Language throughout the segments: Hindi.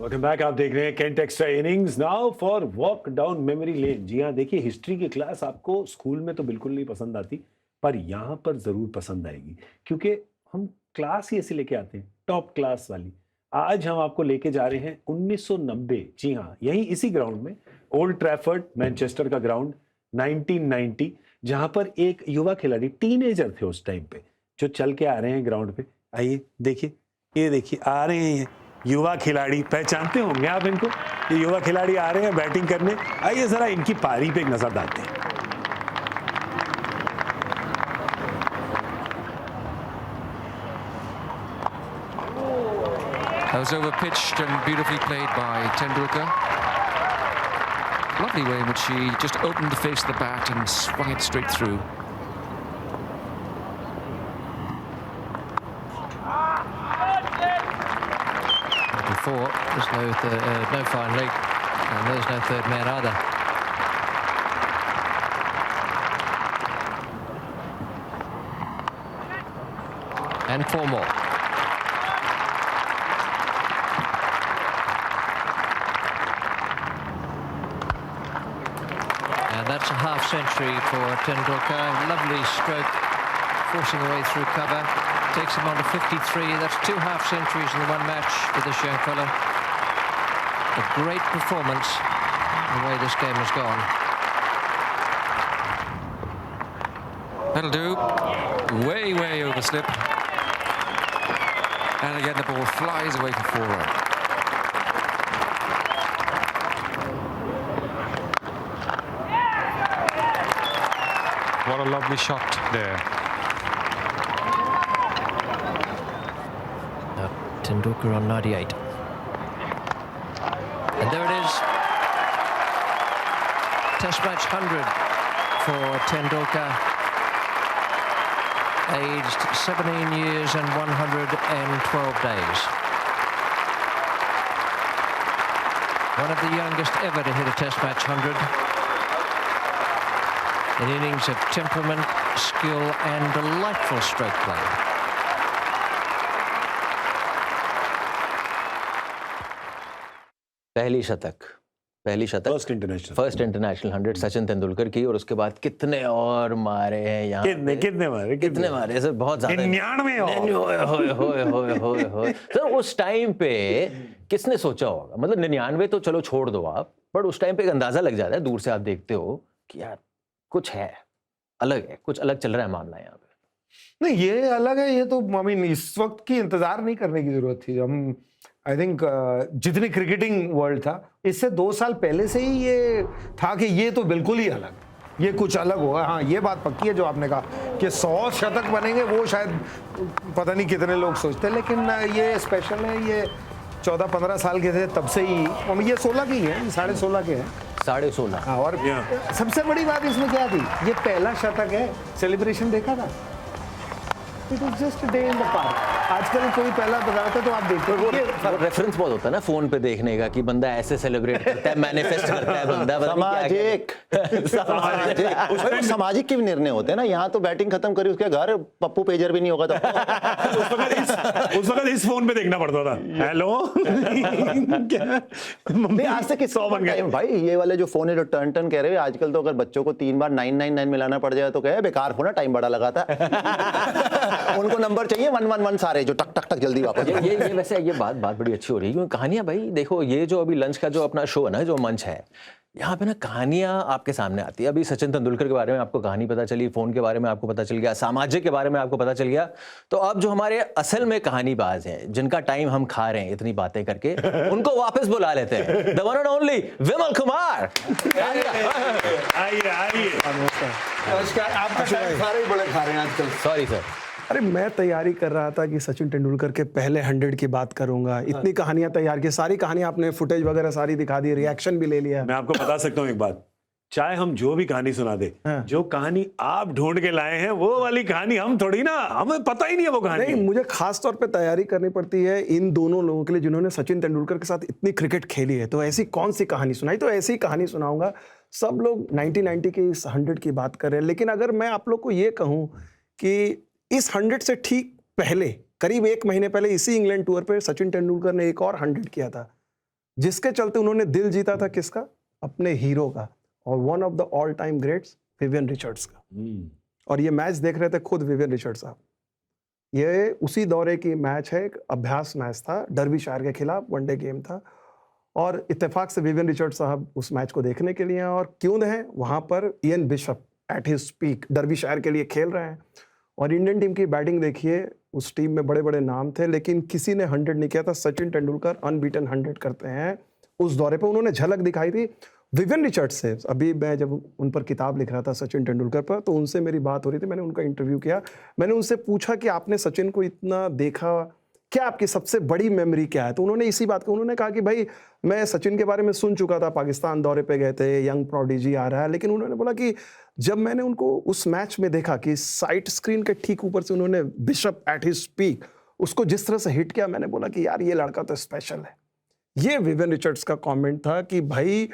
Welcome back. आप देख रहे हैं can't extra innings now for walk down memory lane. जी हाँ, देखिए हिस्ट्री की क्लास आपको स्कूल में तो बिल्कुल नहीं पसंद आती, पर यहाँ पर ज़रूर पसंद आएगी, क्योंकि हम क्लास ही ऐसे लेके आते हैं, टॉप क्लास वाली। आज हम आपको लेके जा रहे हैं 1990। जी हाँ, यहीं इसी ग्राउंड में, ओल्ड ट्रैफर्ड मैनचेस्टर का ग्राउंड, 1990, जहाँ पर एक युवा खिलाड़ी, टीनेजर थे उस टाइम पे, जो चल के आ रहे हैं ग्राउंड पे। आइए देखिए, ये देखिए आ रहे हैं ये युवा खिलाड़ी। पहचानते होंगे आप इनको, ये युवा खिलाड़ी आ रहे हैं बैटिंग करने। आइए जरा इनकी पारी पे एक नजर डालते हैं। That was over pitched and beautifully played by Tendulkar. Lovely way in which he just opened the face of the bat and swung it straight through. Before, there's no fine leg, and there's no third man either. And four more. And that's a half century for Tendulkar. Lovely stroke, forcing away through cover. Takes him on to 53. That's 2 half centuries in the one match for this young fella. A great performance, the way this game has gone. That'll do. Way overslip. And again the ball flies away for 4 runs. What a lovely shot there. Tendulkar on 98. And there it is. Test match 100 for Tendulkar. Aged 17 years and 112 days. One of the youngest ever to hit a test match 100. An innings of temperament, skill and delightful stroke play. पहली शतक फर्स्ट इंटरनेशनल 100 सचिन तेंदुलकर की, और उसके बाद कितने और मारे हैं यहाँ। कितने मारे सर, बहुत ज्यादा। 99 सर, उस टाइम पे किसने सोचा होगा? मतलब 99 तो चलो छोड़ दो आप, पर उस टाइम पे एक अंदाजा लग जाता है, दूर से आप देखते हो कि यार कुछ है, अलग है, कुछ अलग चल रहा है मामला यहाँ पे। नहीं, ये अलग है, ये तो आई मीन इस वक्त की इंतजार नहीं करने की जरूरत थी। हम आई थिंक जितनी क्रिकेटिंग वर्ल्ड था, इससे 2 साल पहले से ही ये था कि ये तो बिल्कुल ही अलग, ये कुछ अलग होगा। हाँ, ये बात पक्की है जो आपने कहा कि 100 शतक बनेंगे, वो शायद पता नहीं कितने लोग सोचते, लेकिन ये स्पेशल है। ये 14-15 साल के थे तब से ही, ये 16 की है, 16.5 के हैं, 16.5। हाँ, और सबसे बड़ी बात इसमें क्या थी, ये पहला शतक है। सेलिब्रेशन देखा था, it was just day in the park. आजकल कोई पहला बताता तो आप देखते हो, वो रेफरेंस बहुत होता है ना फोन पे देखने का, कि बंदा ऐसे सेलिब्रेट करता है, मैनिफेस्ट करता है बंदा। सामाजिक सामाजिक के भी निर्णय होते हैं ना। यहाँ तो बैटिंग खत्म करी, उसके घर पप्पू पेजर भी नहीं होगा तो उस वक्त इस फोन पे देखना पड़ता था। हेलो नहीं, आज तक 100 बन गए भाई। ये वाले जो फोन है जो टर्न टर्न कह रहे हैं, आजकल तो अगर बच्चों को 3 बार 999 मिलाना पड़ जाए तो कहे बेकार फोन है, टाइम बड़ा लगाता है। उनको नंबर चाहिए 111 सारे, जो टक टक टक जल्दी वापस। ये वैसे ये बात बड़ी अच्छी हो रही है, क्योंकि कहानियां भाई देखो, ये जो अभी लंच का जो अपना शो है ना, जो मंच है, यहाँ पे ना कहानियां आपके सामने आती है। अभी सचिन तेंदुलकर के बारे में आपको कहानी पता चली, फोन के बारे में आपको पता चल गया, सामाजिक के बारे में आपको पता चल गया। तो अब जो हमारे असल में कहानीबाज हैं, जिनका टाइम हम खा रहे हैं इतनी बातें करके, उनको वापस बुला लेते हैं। The one and only Vimal Kumar. आइए। नमस्कार। आपका टाइम सारे बड़े खा रहे हैं आजकल। Sorry sir. अरे मैं तैयारी कर रहा था कि सचिन तेंदुलकर के पहले 100 की बात करूंगा। इतनी कहानियां तैयार की, सारी कहानियां आपने फुटेज वगैरह सारी दिखा दी, रिएक्शन भी ले लिया। मैं आपको बता सकता हूँ एक बात, चाहे हम जो भी कहानी सुना दे, जो कहानी आप ढूंढ के लाए हैं वो वाली कहानी हम थोड़ी ना, हमें पता ही नहीं है वो कहानी। नहीं, मुझे खास तौर पे तैयारी करनी पड़ती है इन दोनों लोगों के लिए जिन्होंने सचिन तेंदुलकर के साथ इतनी क्रिकेट खेली है। तो ऐसी कौन सी कहानी सुनाई, तो ऐसी कहानी सुनाऊंगा। सब लोग 1990 की इस 100 की बात कर रहे हैं, लेकिन अगर मैं आप लोग को ये कहूँ कि इस 100 से ठीक पहले, करीब 1 महीने पहले, इसी इंग्लैंड टूर पे सचिन तेंदुलकर ने एक और 100 किया था। जिसके चलते उन्होंने दिल जीता था किसका? अपने हीरो का, और one of the all time greats Vivian Richards का। और ये मैच देख रहे थे खुद विवियन रिचर्ड्स साहब। ये उसी दौरे की मैच है, एक अभ्यास मैच था, डर्बीशायर के खिलाफ वनडे गेम था, और इत्तेफाक से विवियन रिचर्ड्स साहब उस मैच को देखने के लिए हैं। और क्यों हैं वहाँ पर? Ian bishop at his peak Derbyshire के लिए खेल रहे हैं। और इंडियन टीम की बैटिंग देखिए, उस टीम में बड़े बड़े नाम थे, लेकिन किसी ने 100 नहीं किया था। सचिन तेंदुलकर अनबीटन 100 करते हैं उस दौरे पे। उन्होंने झलक दिखाई थी विवियन रिचर्ड्स से। अभी मैं जब उन पर किताब लिख रहा था सचिन तेंदुलकर पर, तो उनसे मेरी बात हो रही थी, मैंने उनका इंटरव्यू किया। मैंने उनसे पूछा कि आपने सचिन को इतना देखा, क्या आपकी सबसे बड़ी मेमोरी क्या है? तो उन्होंने इसी बात को उन्होंने कहा कि भाई मैं सचिन के बारे में सुन चुका था, पाकिस्तान दौरे पे गए थे, यंग प्रोडिजी आ रहा है, लेकिन उन्होंने बोला कि जब मैंने उनको उस मैच में देखा कि साइट स्क्रीन के ठीक ऊपर से उन्होंने बिशप एट हिज स्पीक उसको जिस तरह से हिट किया, मैंने बोला कि यार ये लड़का तो स्पेशल है। ये विवियन रिचर्ड्स का कमेंट था कि भाई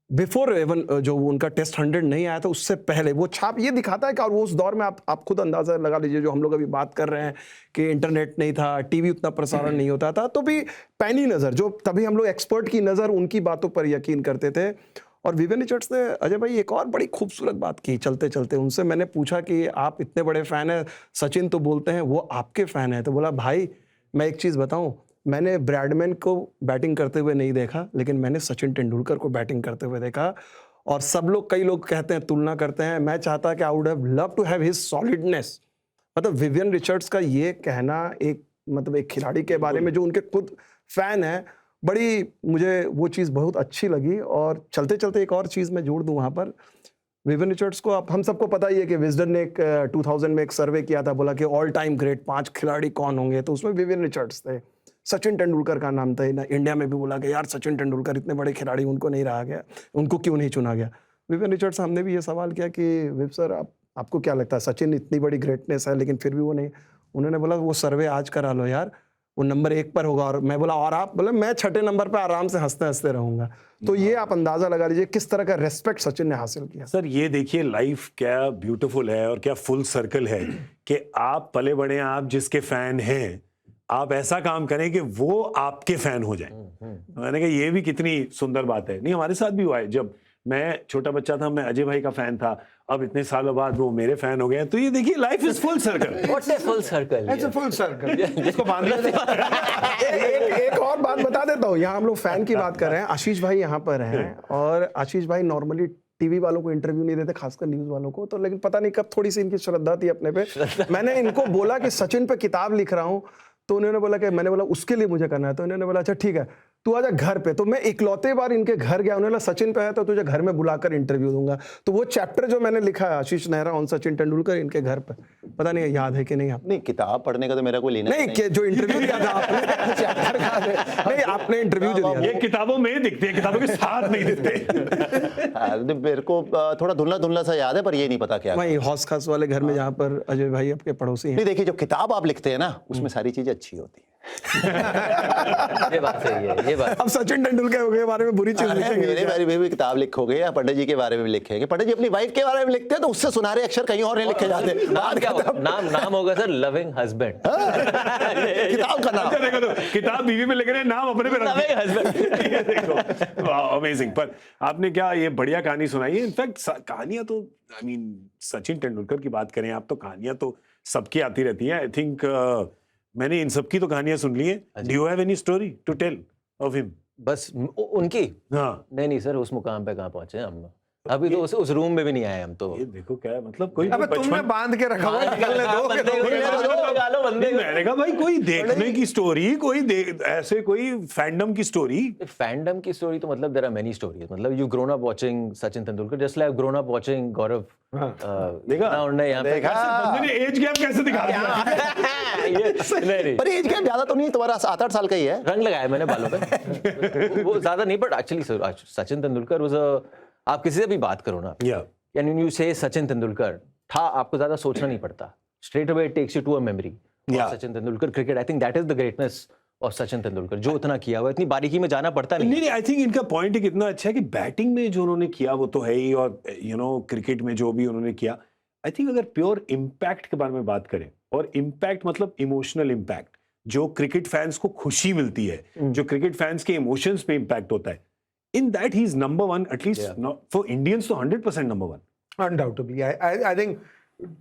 बिफोर एवन जो उनका टेस्ट 100 नहीं आया था, उससे पहले वो छाप ये दिखाता है कि, और वो उस दौर में आप खुद अंदाजा लगा लीजिए, जो हम लोग अभी बात कर रहे हैं कि इंटरनेट नहीं था, टीवी उतना प्रसारण नहीं होता था, तो भी पैनी नज़र, जो तभी हम लोग एक्सपर्ट की नज़र उनकी बातों पर यकीन करते थे। और विवियन रिचर्ड्स ने अजय भाई एक और बड़ी खूबसूरत बात की चलते चलते। उनसे मैंने पूछा कि आप इतने बड़े फ़ैन हैं, सचिन तो बोलते हैं वो आपके फ़ैन हैं, तो बोला भाई मैं एक चीज़ बताऊं, मैंने ब्रैडमैन को बैटिंग करते हुए नहीं देखा, लेकिन मैंने सचिन तेंदुलकर को बैटिंग करते हुए देखा। और सब लोग, कई लोग कहते हैं, तुलना करते हैं, मैं चाहता कि I would have love to have his solidness. मतलब विवियन रिचर्ड्स का ये कहना एक, मतलब एक खिलाड़ी के बारे में जो उनके खुद फैन है, बड़ी मुझे वो चीज़ बहुत अच्छी लगी। और चलते चलते एक और चीज़ मैं जोड़ दूं वहाँ पर, विवियन रिचर्ड्स को आप हम सबको पता ही है कि विजडन ने एक 2000 में एक सर्वे किया था, बोला कि ऑल टाइम ग्रेट 5 खिलाड़ी कौन होंगे, तो उसमें विवियन रिचर्ड्स थे, सचिन तेंदुलकर का नाम था। इंडिया में भी बोला कि यार सचिन तेंदुलकर इतने बड़े खिलाड़ी, उनको नहीं रहा गया, उनको क्यों नहीं चुना गया। विवियन रिचर्ड्स हमने भी ये सवाल किया कि विव सर आपको क्या लगता है, सचिन इतनी बड़ी ग्रेटनेस है लेकिन फिर भी वो नहीं, उन्होंने बोला वो सर्वे आज करा लो यार, वो नंबर 1 पर होगा। और मैं बोला और आप? बोले मैं 6ठे नंबर पर आराम से हंसते हंसते रहूंगा। तो ये आप अंदाजा लगा लीजिए किस तरह का रेस्पेक्ट सचिन ने हासिल किया। सर ये देखिए लाइफ क्या ब्यूटीफुल है और क्या फुल सर्कल है कि आप पले बड़े हैं, आप जिसके फैन हैं, आप ऐसा काम करें कि वो आपके फैन हो जाए। मैंने कहा ये भी कितनी सुंदर बात है। नहीं, हमारे साथ भी हुआ है, जब मैं छोटा बच्चा था, मैं अजय भाई का फैन था, अब इतने सालों बाद वो मेरे फैन हो गए हैं। तो ये देखिए life is full circle. What is full circle? It's a full circle, इसको बांध एक और बात बता देता हूँ, यहाँ हम लोग फैन की बात कर रहे हैं, आशीष भाई यहाँ पर हैं, और आशीष भाई नॉर्मली टीवी वालों को इंटरव्यू नहीं देते, खासकर न्यूज वालों को, तो लेकिन पता नहीं कब थोड़ी सी इनकी श्रद्धा थी अपने पे। मैंने इनको बोला कि सचिन पे किताब लिख रहा हूँ, तो उन्होंने बोला कि, मैंने बोला उसके लिए मुझे करना है, तो उन्होंने बोला अच्छा ठीक है तू आजा घर पे। तो मैं इकलौते बार इनके घर गया, उन्होंने बोला सचिन पे है तो तुझे घर में बुलाकर इंटरव्यू दूंगा। तो वो चैप्टर जो मैंने लिखा है आशीष नेहरा ऑन सचिन तेंदुलकर, इनके घर पे, पता नहीं याद है कि नहीं आप? नहीं, किताब पढ़ने का तो मेरा कोई लेना नहीं, कि जो इंटरव्यू दिया था आपने चैप्टर का नहीं, आपने इंटरव्यू जो दिया ये किताबों में दिखते हैं, किताबों के साथ नहीं दिखते। मेरे को थोड़ा धुंधला धुंधला सा याद है, पर ये नहीं पता क्या। वही हौस खास वाले घर में जहाँ पर अजय भाई आपके पड़ोसी हैं। नहीं देखिए, जो किताब आप लिखते हैं ना, उसमें सारी चीजें अच्छी होती है। ये बात सही है, ये बात। अब सचिन तेंदुलकर के बारे में बुरी चीज लिखेंगे? मेरे बारे में भी किताब लिखोगे या पंडित जी के बारे में भी लिखेंगे? पंडित जी अपनी वाइफ के बारे में लिखते हैं तो उससे सुनहरे अक्षर कहीं और नहीं लिखे जाते। नाम क्या होगा? नाम होगा सर लविंग हस्बैंड। किताब का नाम। देखो तो किताब बीवी पे लिख रहे हैं, नाम अपने पे रख लविंग हस्बैंड। ये देखो, अमेजिंग। पर आपने क्या ये बढ़िया कहानी सुनाई है। इनफैक्ट कहानियां तो आई मीन सचिन तेंदुलकर की बात करें आप, तो कहानियां तो सबकी आती रहती हैं। आई थिंक मैंने इन सबकी तो कहानियां सुन ली हैं। Do you have any story to tell of him? बस उनकी? हाँ, नहीं सर, उस मुकाम पे कहाँ पहुंचे हम, अभी तो उस रूम में भी नहीं आए हम तो। ये देखो क्या है, मतलब कोई अबे तुमने बांध के रखा हुआ है, निकलने दो। मैंने कहा भाई कोई देखने की स्टोरी, कोई ऐसे कोई फैंडम की स्टोरी। फैंडम की स्टोरी तो मतलब देयर आर मेनी स्टोरीज। मतलब you grown up watching Sachin Tendulkar just like grown up watching Gaurav. देखा उन्होंने यहाँ पे बंदे ने एज गैप कैसे दिखा दिया। नहीं, पर एज गैप ज्यादा तो नहीं, तुम्हारा 7-8 साल का ही है। रंग लगाया मैंने बालों पे। वो ज्यादा नहीं, but actually Sachin Tendulkar was a, आप किसी से भी बात करो ना, या कैन यू से सचिन तेंदुलकर था, आपको ज्यादा सोचना नहीं पड़ता, straight away it takes you to a memory. Sachin Tendulkar cricket, I think that is the greatness of Sachin Tendulkar, जो उतना किया हुआ, इतनी बारीकी में जाना पड़ता नहीं। नहीं, आई थिंक इनका पॉइंट एक इतना अच्छा है कि बैटिंग में जो उन्होंने किया वो तो है ही, और यू नो क्रिकेट में जो भी उन्होंने किया, आई थिंक अगर प्योर इम्पैक्ट के बारे में बात करें, और इम्पैक्ट मतलब इमोशनल इम्पैक्ट, जो क्रिकेट फैंस को खुशी मिलती है, जो क्रिकेट फैंस के इमोशंस पे इम्पैक्ट होता है, in that he is number one, at least for Indians तो 100% number one. Undoubtedly, I think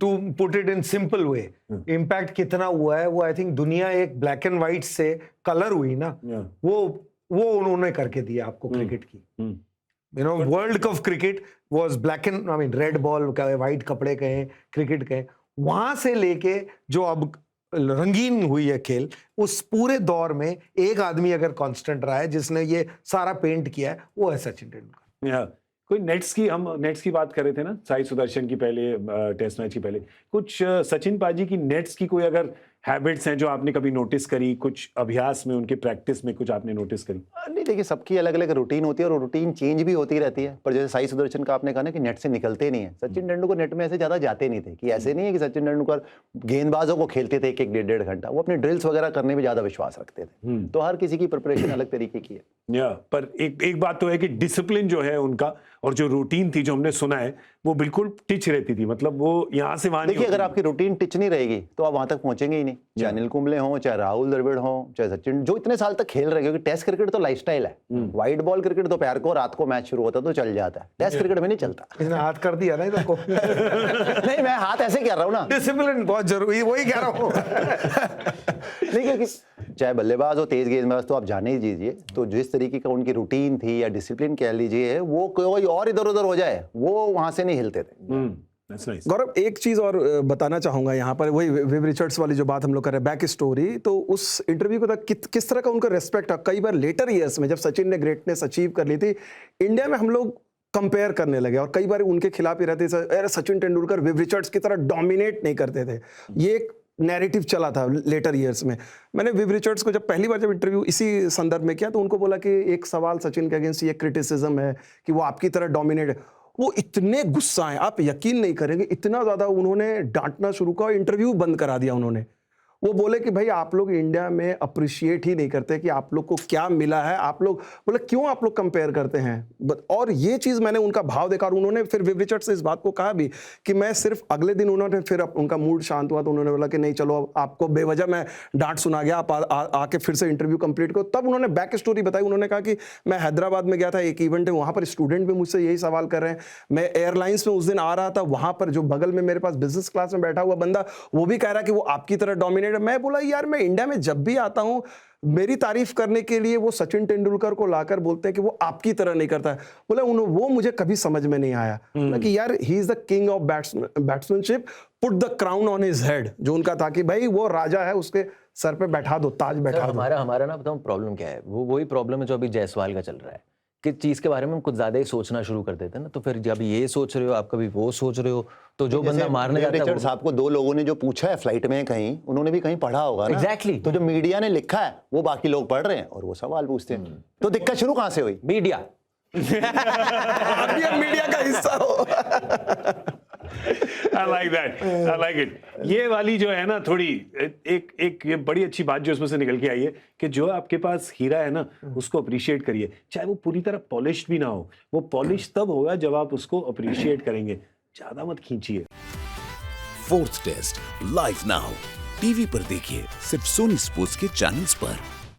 to put it in simple way, impact कितना हुआ है वो I think दुनिया एक black and white से कलर हुई ना, वो उन्होंने करके दिया आपको क्रिकेट की. You know, World Cup cricket was black and I mean red ball white कपड़े कहें, क्रिकेट कहें, वहां से लेके जो अब रंगीन हुई है खेल, उस पूरे दौर में एक आदमी अगर कांस्टेंट रहा है जिसने ये सारा पेंट किया है, वो है सचिन तेंदुलकर. कोई हम नेट्स की बात कर रहे थे ना, साई सुदर्शन की पहले टेस्ट मैच की पहले, कुछ सचिन पाजी की नेट्स की कोई अगर हैबिट्स हैं जो आपने कभी नोटिस करी, कुछ अभ्यास में उनके प्रैक्टिस में कुछ आपने नोटिस करी? नहीं, देखिए सबकी अलग अलग रूटीन होती है और रूटीन चेंज भी होती रहती है. पर जैसे साई सुदर्शन का आपने कहा ना कि नेट से निकलते नहीं है, सचिन तेंदुलकर नेट में ऐसे ज़्यादा जाते नहीं थे. कि ऐसे नहीं है कि सचिन तेंदुलकर गेंदबाजों को खेलते थे 1-1, 1.5 घंटा. वो अपने ड्रिल्स वगैरह करने में ज़्यादा विश्वास रखते थे. तो हर किसी की प्रिपरेशन अलग तरीके की है. पर एक बात तो है कि डिसिप्लिन जो है उनका और जो रूटीन थी जो हमने सुना है वो बिल्कुल टिच रहती थी. मतलब वो यहाँ से वहां. देखिए अगर आपकी रूटीन टिच नहीं रहेगी तो आप वहां तक पहुंचेंगे ही नहीं. चाहे अनिल कुंबले हो, चाहे राहुल द्रविड़ हो, चाहे सचिन, जो इतने साल तक खेल रहे हैं. क्योंकि टेस्ट क्रिकेट तो लाइफस्टाइल है. व्हाइट बॉल क्रिकेट दोपहर को, रात को मैच शुरू होता तो चल जाता है. टेस्ट क्रिकेट में नहीं चलता. इसने हाथ कर दिया ना इधर को. नहीं, मैं हाथ ऐसे कर रहा हूँ ना. डिसिप्लिन बहुत जरूरी, वही कह रहा हूँ. नहीं, क्योंकि चाहे बल्लेबाज हो, तेज गेंदबाज, तो आप जाने ही दीजिए. तो जिस तरीके का उनकी रूटीन थी या डिसिप्लिन कह लीजिए, वो कोई और इधर उधर हो जाए वो वहां से नहीं हिलते थे. गौरव, एक चीज और बताना चाहूंगा यहाँ पर, वही विव रिचर्ड्स वाली जो बात हम लोग कर रहे हैं, बैक स्टोरी. तो उस इंटरव्यू को तक किस तरह का उनका रेस्पेक्ट है. कई बार लेटर ईयर्स में जब सचिन ने ग्रेटनेस अचीव कर ली थी, इंडिया में हम लोग कंपेयर करने लगे और कई बार उनके खिलाफ ही रहते थे. अरे सचिन तेंदुलकर विव रिचर्ड्स की तरह डोमिनेट नहीं करते थे. ये एक नैरेटिव चला था लेटर ईयर्स में. मैंने विव रिचर्ड्स को जब पहली बार जब इंटरव्यू इसी संदर्भ में किया तो उनको बोला कि एक सवाल सचिन के अगेंस्ट ये क्रिटिसिज्म है कि वो आपकी तरह डोमिनेट है. वो इतने गुस्सा है, आप यकीन नहीं करेंगे, इतना ज्यादा उन्होंने डांटना शुरू किया, इंटरव्यू बंद करा दिया उन्होंने. वो बोले कि भाई आप लोग इंडिया में अप्रिशिएट ही नहीं करते कि आप लोग को क्या मिला है. आप लोग बोले क्यों आप लोग कंपेयर करते हैं. और ये चीज मैंने उनका भाव देखा और उन्होंने फिर विव रिचर्ड्स से इस बात को कहा भी कि मैं सिर्फ अगले दिन उन्होंने फिर उनका मूड शांत हुआ तो उन्होंने बोला कि नहीं चलो आपको बेवजह मैं डांट सुना गया, आप आके फिर से इंटरव्यू कंप्लीट करो. तब उन्होंने बैक स्टोरी बताई. उन्होंने कहा कि मैं हैदराबाद में गया था, एक इवेंट है, वहां पर स्टूडेंट भी मुझसे यही सवाल कर रहे हैं. मैं एयरलाइंस में उस दिन आ रहा था, वहां पर जो बगल में मेरे पास बिजनेस क्लास में बैठा हुआ बंदा, वो भी कह रहा है कि वो आपकी तरह डोमिनेट है. मैं बोला यार, मैं इंडिया में जब भी आता हूं मेरी तारीफ करने के लिए वो सचिन तेंदुलकर को लाकर बोलते हैं कि वो आपकी तरह नहीं करता है. बोला वो मुझे कभी समझ में नहीं आया कि यार he is the king of batsmanship, put the crown on his head. जो उनका था कि भाई वो राजा है, उसके सर पे बैठा दो, ताज बैठा दो. हमारा ना बताऊं प्रॉब्लम क्या है. वही प्रॉब्लम है जो अभी जायसवाल का चल रहा है कि चीज के बारे में हम कुछ ज्यादा ही सोचना शुरू कर देते हैं ना. तो फिर जब ये सोच रहे हो, आप कभी वो सोच रहे हो, तो जो बंदा मारने जाता है. रिचर्ड्स आपको 2 लोगों ने जो पूछा है फ्लाइट में कहीं, उन्होंने भी कहीं पढ़ा होगा ना. एग्जैक्टली. तो जो मीडिया ने लिखा है वो बाकी लोग पढ़ रहे हैं और वो सवाल पूछते हैं. तो दिक्कत शुरू कहां से हुई? मीडिया. आप भी मीडिया का हिस्सा हो. I like that. I like it. ये वाली जो है ना थोड़ी एक ये बड़ी अच्छी बात जो इसमें से निकल के आई है कि जो आपके पास हीरा है ना उसको अप्रिशिएट करिए, चाहे वो पूरी तरह पॉलिश्ड भी ना हो. वो पॉलिश तब होगा जब आप उसको अप्रिशिएट करेंगे. ज्यादा मत खींचिए. Fourth test live now TV पर देखिए सिर्फ सोनी स्पोर्ट्स के चैनल्स पर.